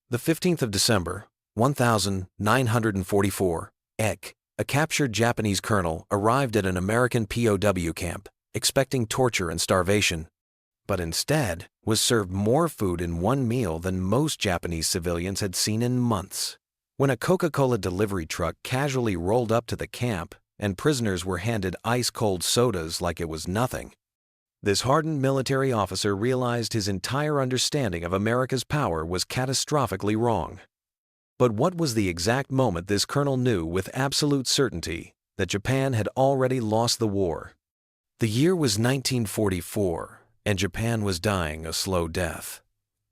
The 15th of December, 1944, a captured Japanese colonel arrived at an American POW camp, expecting torture and starvation, but instead was served more food in one meal than most Japanese civilians had seen in months. When a Coca-Cola delivery truck casually rolled up to the camp and prisoners were handed ice-cold sodas like it was nothing, this hardened military officer realized his entire understanding of America's power was catastrophically wrong. But what was the exact moment this colonel knew with absolute certainty that Japan had already lost the war? The year was 1944, and Japan was dying a slow death.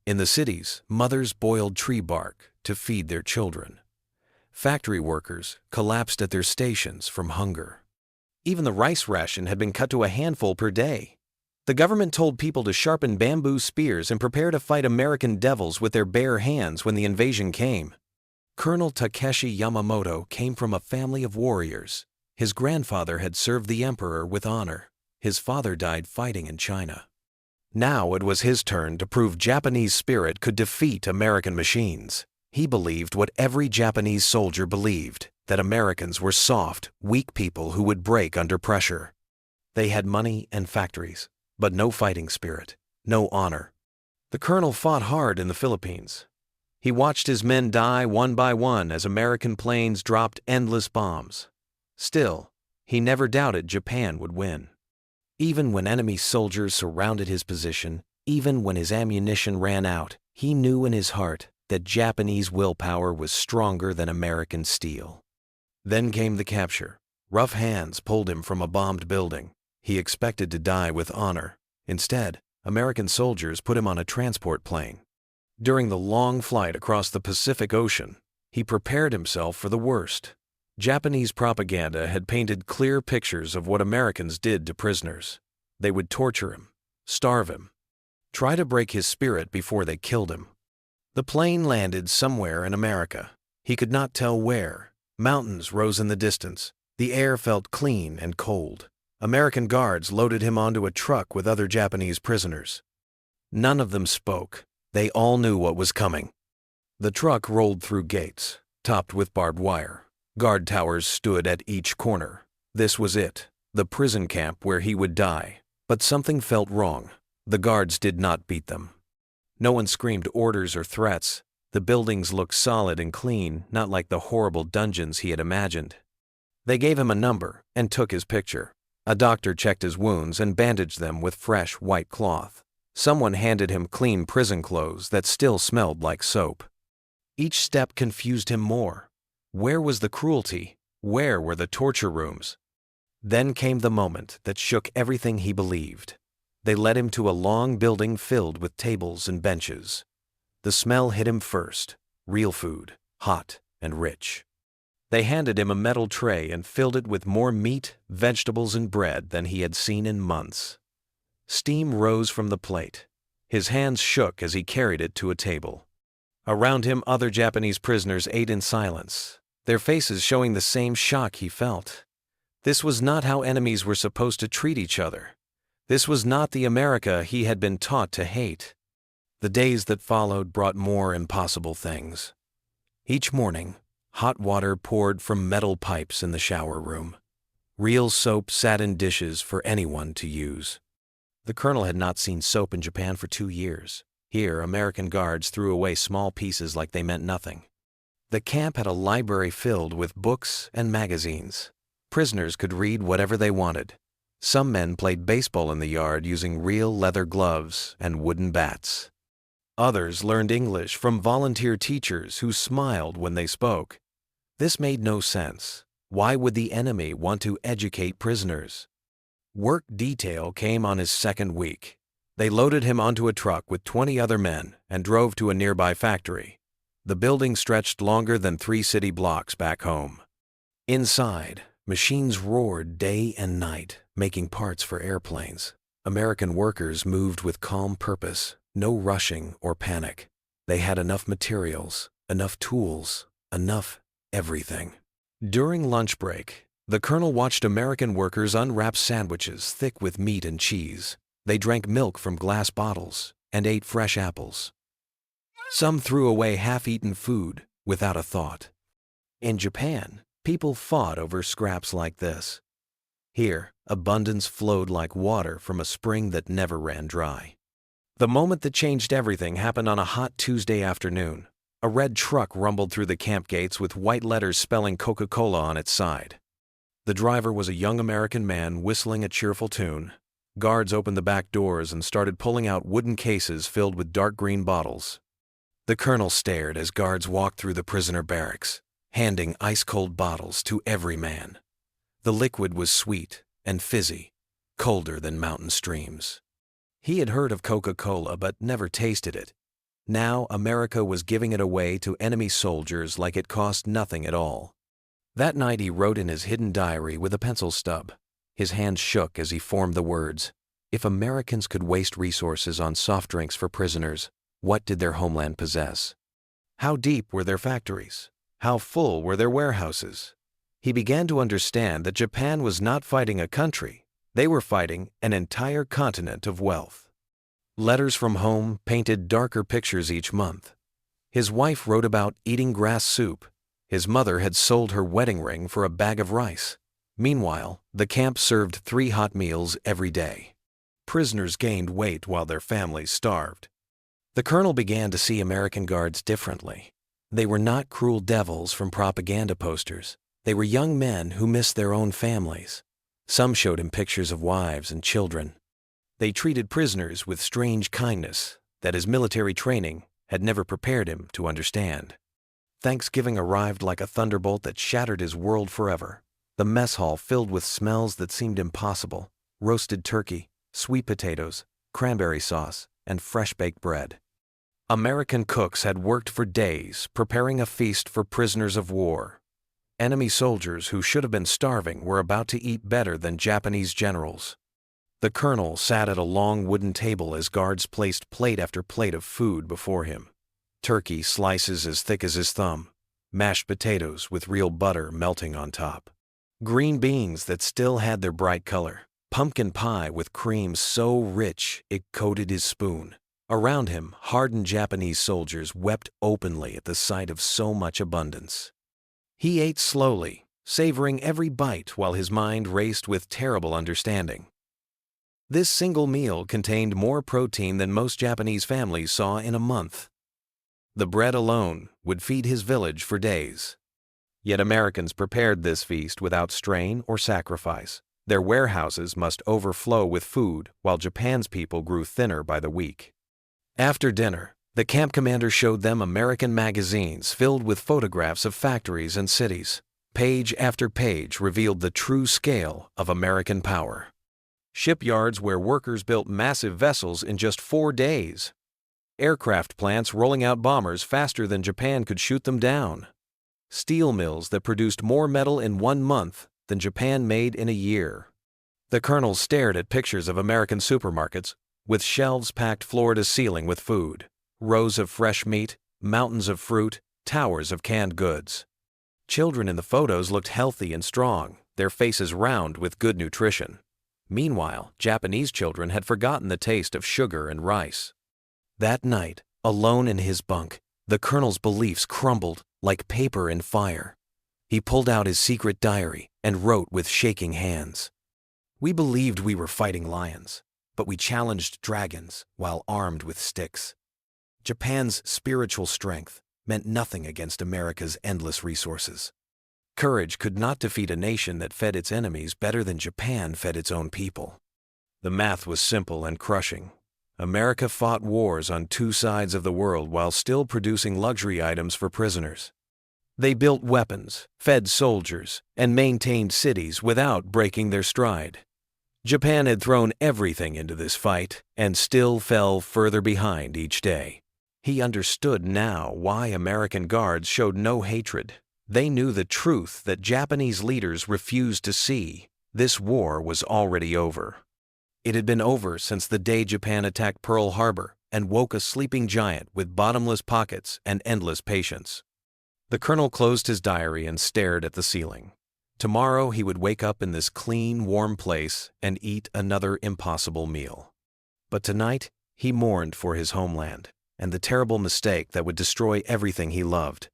In the cities, mothers boiled tree bark to feed their children. Factory workers collapsed at their stations from hunger. Even the rice ration had been cut to a handful per day. The government told people to sharpen bamboo spears and prepare to fight American devils with their bare hands when the invasion came. Colonel Takeshi Yamamoto came from a family of warriors. His grandfather had served the emperor with honor. His father died fighting in China. Now it was his turn to prove Japanese spirit could defeat American machines. He believed what every Japanese soldier believed, that Americans were soft, weak people who would break under pressure. They had money and factories, but no fighting spirit, no honor. The colonel fought hard in the Philippines. He watched his men die one by one as American planes dropped endless bombs. Still, he never doubted Japan would win. Even when enemy soldiers surrounded his position, even when his ammunition ran out, he knew in his heart that Japanese willpower was stronger than American steel. Then came the capture. Rough hands pulled him from a bombed building. He expected to die with honor. Instead, American soldiers put him on a transport plane. During the long flight across the Pacific Ocean, he prepared himself for the worst. Japanese propaganda had painted clear pictures of what Americans did to prisoners. They would torture him, starve him, try to break his spirit before they killed him. The plane landed somewhere in America. He could not tell where. Mountains rose in the distance. The air felt clean and cold. American guards loaded him onto a truck with other Japanese prisoners. None of them spoke. They all knew what was coming. The truck rolled through gates, topped with barbed wire. Guard towers stood at each corner. This was it, the prison camp where he would die. But something felt wrong. The guards did not beat them. No one screamed orders or threats. The buildings looked solid and clean, not like the horrible dungeons he had imagined. They gave him a number and took his picture. A doctor checked his wounds and bandaged them with fresh white cloth. Someone handed him clean prison clothes that still smelled like soap. Each step confused him more. Where was the cruelty? Where were the torture rooms? Then came the moment that shook everything he believed. They led him to a long building filled with tables and benches. The smell hit him first, real food, hot and rich. They handed him a metal tray and filled it with more meat, vegetables, and bread than he had seen in months. Steam rose from the plate. His hands shook as he carried it to a table. Around him, other Japanese prisoners ate in silence, their faces showing the same shock he felt. This was not how enemies were supposed to treat each other. This was not the America he had been taught to hate. The days that followed brought more impossible things. Each morning, hot water poured from metal pipes in the shower room. Real soap sat in dishes for anyone to use. The colonel had not seen soap in Japan for 2 years. Here, American guards threw away small pieces like they meant nothing. The camp had a library filled with books and magazines. Prisoners could read whatever they wanted. Some men played baseball in the yard using real leather gloves and wooden bats. Others learned English from volunteer teachers who smiled when they spoke. This made no sense. Why would the enemy want to educate prisoners? Work detail came on his second week. They loaded him onto a truck with 20 other men and drove to a nearby factory. The building stretched longer than 3 city blocks back home. Inside, machines roared day and night, making parts for airplanes. American workers moved with calm purpose, no rushing or panic. They had enough materials, enough tools, enough everything. During lunch break, the colonel watched American workers unwrap sandwiches thick with meat and cheese. They drank milk from glass bottles and ate fresh apples. Some threw away half-eaten food without a thought. In Japan, people fought over scraps like this. Here, abundance flowed like water from a spring that never ran dry. The moment that changed everything happened on a hot Tuesday afternoon. A red truck rumbled through the camp gates with white letters spelling Coca-Cola on its side. The driver was a young American man whistling a cheerful tune. Guards opened the back doors and started pulling out wooden cases filled with dark green bottles. The colonel stared as guards walked through the prisoner barracks, handing ice-cold bottles to every man. The liquid was sweet and fizzy, colder than mountain streams. He had heard of Coca-Cola but never tasted it. Now America was giving it away to enemy soldiers like it cost nothing at all. That night he wrote in his hidden diary with a pencil stub. His hand shook as he formed the words, "If Americans could waste resources on soft drinks for prisoners, what did their homeland possess? How deep were their factories? How full were their warehouses?" He began to understand that Japan was not fighting a country. They were fighting an entire continent of wealth. Letters from home painted darker pictures each month. His wife wrote about eating grass soup. His mother had sold her wedding ring for a bag of rice. Meanwhile, the camp served 3 hot meals every day. Prisoners gained weight while their families starved. The colonel began to see American guards differently. They were not cruel devils from propaganda posters. They were young men who missed their own families. Some showed him pictures of wives and children. They treated prisoners with strange kindness that his military training had never prepared him to understand. Thanksgiving arrived like a thunderbolt that shattered his world forever. The mess hall filled with smells that seemed impossible: roasted turkey, sweet potatoes, cranberry sauce, and fresh-baked bread. American cooks had worked for days preparing a feast for prisoners of war. Enemy soldiers who should have been starving were about to eat better than Japanese generals. The colonel sat at a long wooden table as guards placed plate after plate of food before him. Turkey slices as thick as his thumb, mashed potatoes with real butter melting on top, green beans that still had their bright color, pumpkin pie with cream so rich it coated his spoon. Around him, hardened Japanese soldiers wept openly at the sight of so much abundance. He ate slowly, savoring every bite while his mind raced with terrible understanding. This single meal contained more protein than most Japanese families saw in a month. The bread alone would feed his village for days. Yet Americans prepared this feast without strain or sacrifice. Their warehouses must overflow with food, while Japan's people grew thinner by the week. After dinner, the camp commander showed them American magazines filled with photographs of factories and cities. Page after page revealed the true scale of American power. Shipyards where workers built massive vessels in just 4 days. Aircraft plants rolling out bombers faster than Japan could shoot them down. Steel mills that produced more metal in 1 month than Japan made in a year. The colonel stared at pictures of American supermarkets with shelves packed floor to ceiling with food, rows of fresh meat, mountains of fruit, towers of canned goods. Children in the photos looked healthy and strong, their faces round with good nutrition. Meanwhile, Japanese children had forgotten the taste of sugar and rice. That night, alone in his bunk, the colonel's beliefs crumbled like paper in fire. He pulled out his secret diary and wrote with shaking hands. "We believed we were fighting lions, but we challenged dragons while armed with sticks. Japan's spiritual strength meant nothing against America's endless resources. Courage could not defeat a nation that fed its enemies better than Japan fed its own people." The math was simple and crushing. America fought wars on 2 sides of the world while still producing luxury items for prisoners. They built weapons, fed soldiers, and maintained cities without breaking their stride. Japan had thrown everything into this fight and still fell further behind each day. He understood now why American guards showed no hatred. They knew the truth that Japanese leaders refused to see. This war was already over. It had been over since the day Japan attacked Pearl Harbor and woke a sleeping giant with bottomless pockets and endless patience. The colonel closed his diary and stared at the ceiling. Tomorrow he would wake up in this clean, warm place and eat another impossible meal. But tonight he mourned for his homeland. and the terrible mistake that would destroy everything he loved.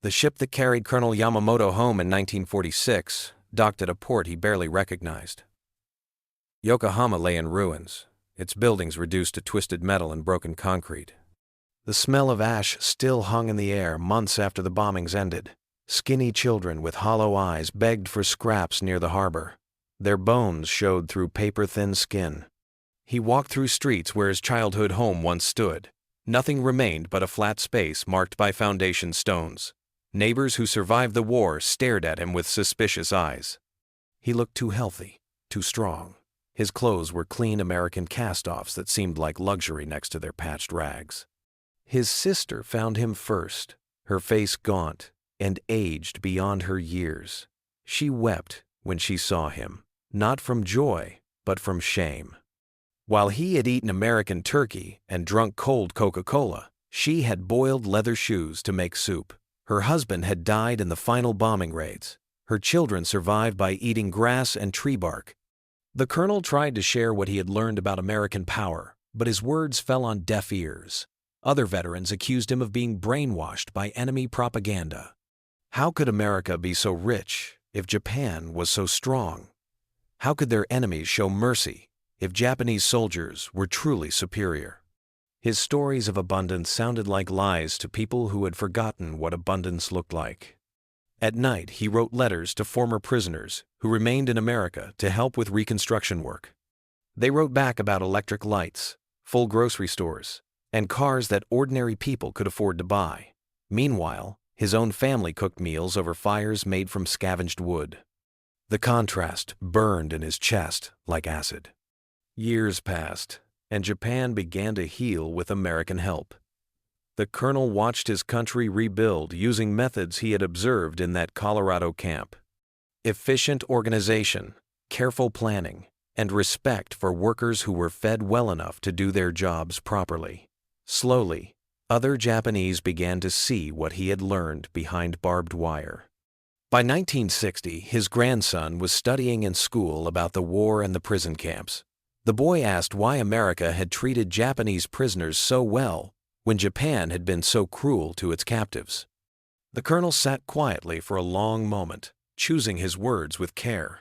The ship that carried Colonel Yamamoto home in 1946 docked at a port he barely recognized. Yokohama lay in ruins, its buildings reduced to twisted metal and broken concrete. The smell of ash still hung in the air months after the bombings ended. Skinny children with hollow eyes begged for scraps near the harbor. Their bones showed through paper-thin skin. He walked through streets where his childhood home once stood. Nothing remained but a flat space marked by foundation stones. Neighbors who survived the war stared at him with suspicious eyes. He looked too healthy, too strong. His clothes were clean American cast-offs that seemed like luxury next to their patched rags. His sister found him first, her face gaunt and aged beyond her years. She wept when she saw him, not from joy, but from shame. While he had eaten American turkey and drunk cold Coca-Cola, she had boiled leather shoes to make soup. Her husband had died in the final bombing raids. Her children survived by eating grass and tree bark. The colonel tried to share what he had learned about American power, but his words fell on deaf ears. Other veterans accused him of being brainwashed by enemy propaganda. How could America be so rich if Japan was so strong? How could their enemies show mercy if Japanese soldiers were truly superior? His stories of abundance sounded like lies to people who had forgotten what abundance looked like. At night, he wrote letters to former prisoners who remained in America to help with reconstruction work. They wrote back about electric lights, full grocery stores, and cars that ordinary people could afford to buy. Meanwhile, his own family cooked meals over fires made from scavenged wood. The contrast burned in his chest like acid. Years passed, and Japan began to heal with American help. The colonel watched his country rebuild using methods he had observed in that Colorado camp. Efficient organization, careful planning, and respect for workers who were fed well enough to do their jobs properly. Slowly, other Japanese began to see what he had learned behind barbed wire. By 1960, his grandson was studying in school about the war and the prison camps. The boy asked why America had treated Japanese prisoners so well when Japan had been so cruel to its captives. The colonel sat quietly for a long moment, choosing his words with care.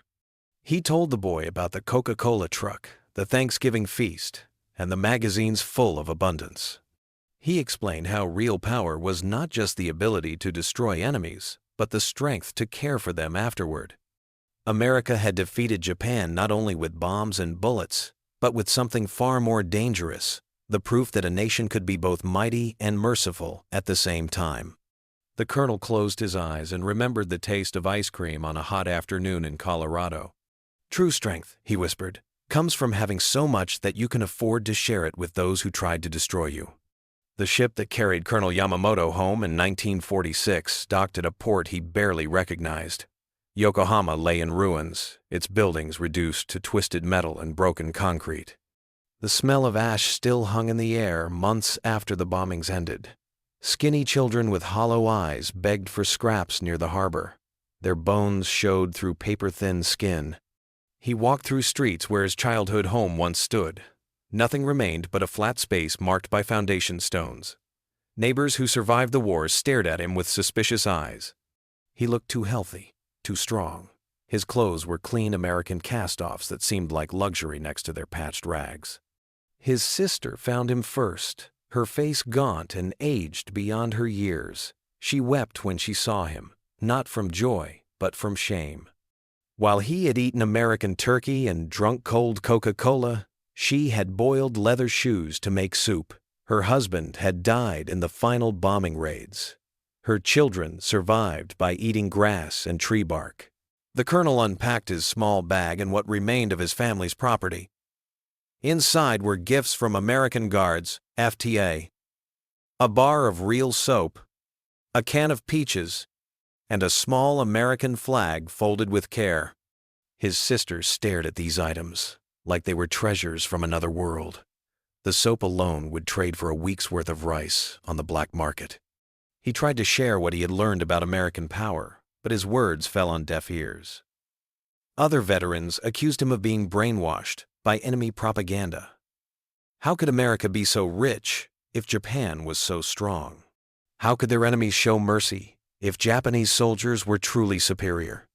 He told the boy about the Coca-Cola truck, the Thanksgiving feast, and the magazines full of abundance. He explained how real power was not just the ability to destroy enemies, but the strength to care for them afterward. America had defeated Japan not only with bombs and bullets, but with something far more dangerous, the proof that a nation could be both mighty and merciful at the same time. The colonel closed his eyes and remembered the taste of ice cream on a hot afternoon in Colorado. "True strength," he whispered, "comes from having so much that you can afford to share it with those who tried to destroy you." The ship that carried Colonel Yamamoto home in 1946 docked at a port he barely recognized. Yokohama lay in ruins, its buildings reduced to twisted metal and broken concrete. The smell of ash still hung in the air months after the bombings ended. Skinny children with hollow eyes begged for scraps near the harbor. Their bones showed through paper-thin skin. He walked through streets where his childhood home once stood. Nothing remained but a flat space marked by foundation stones. Neighbors who survived the war stared at him with suspicious eyes. He looked too healthy, too strong. His clothes were clean American cast-offs that seemed like luxury next to their patched rags. His sister found him first, her face gaunt and aged beyond her years. She wept when she saw him, not from joy, but from shame. While he had eaten American turkey and drunk cold Coca-Cola, she had boiled leather shoes to make soup. Her husband had died in the final bombing raids. Her children survived by eating grass and tree bark. The colonel unpacked his small bag and what remained of his family's property. Inside were gifts from American Guards, FTA, a bar of real soap, a can of peaches, and a small American flag folded with care. His sister stared at these items like they were treasures from another world. The soap alone would trade for a week's worth of rice on the black market. He tried to share what he had learned about American power, but his words fell on deaf ears. Other veterans accused him of being brainwashed by enemy propaganda. How could America be so rich If Japan was so strong, how could their enemies show mercy if Japanese soldiers were truly superior?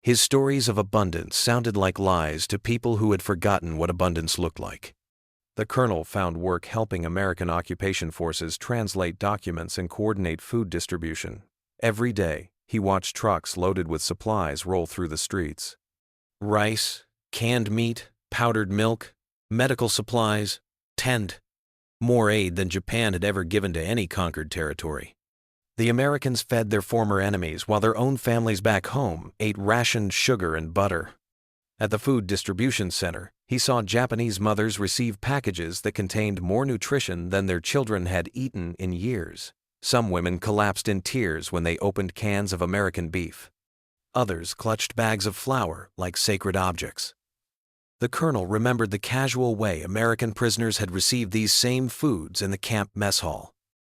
His stories of abundance sounded like lies to people who had forgotten what abundance looked like. The colonel found work helping American occupation forces translate documents and coordinate food distribution. Every day, he watched trucks loaded with supplies roll through the streets. Rice, canned meat, powdered milk, medical supplies, tent. More aid than Japan had ever given to any conquered territory. The Americans fed their former enemies while their own families back home ate rationed sugar and butter. At the food distribution center, he saw Japanese mothers receive packages that contained more nutrition than their children had eaten in years. Some women collapsed in tears when they opened cans of American beef. Others clutched bags of flour like sacred objects. The colonel remembered the casual way American prisoners had received these same foods in the camp mess hall.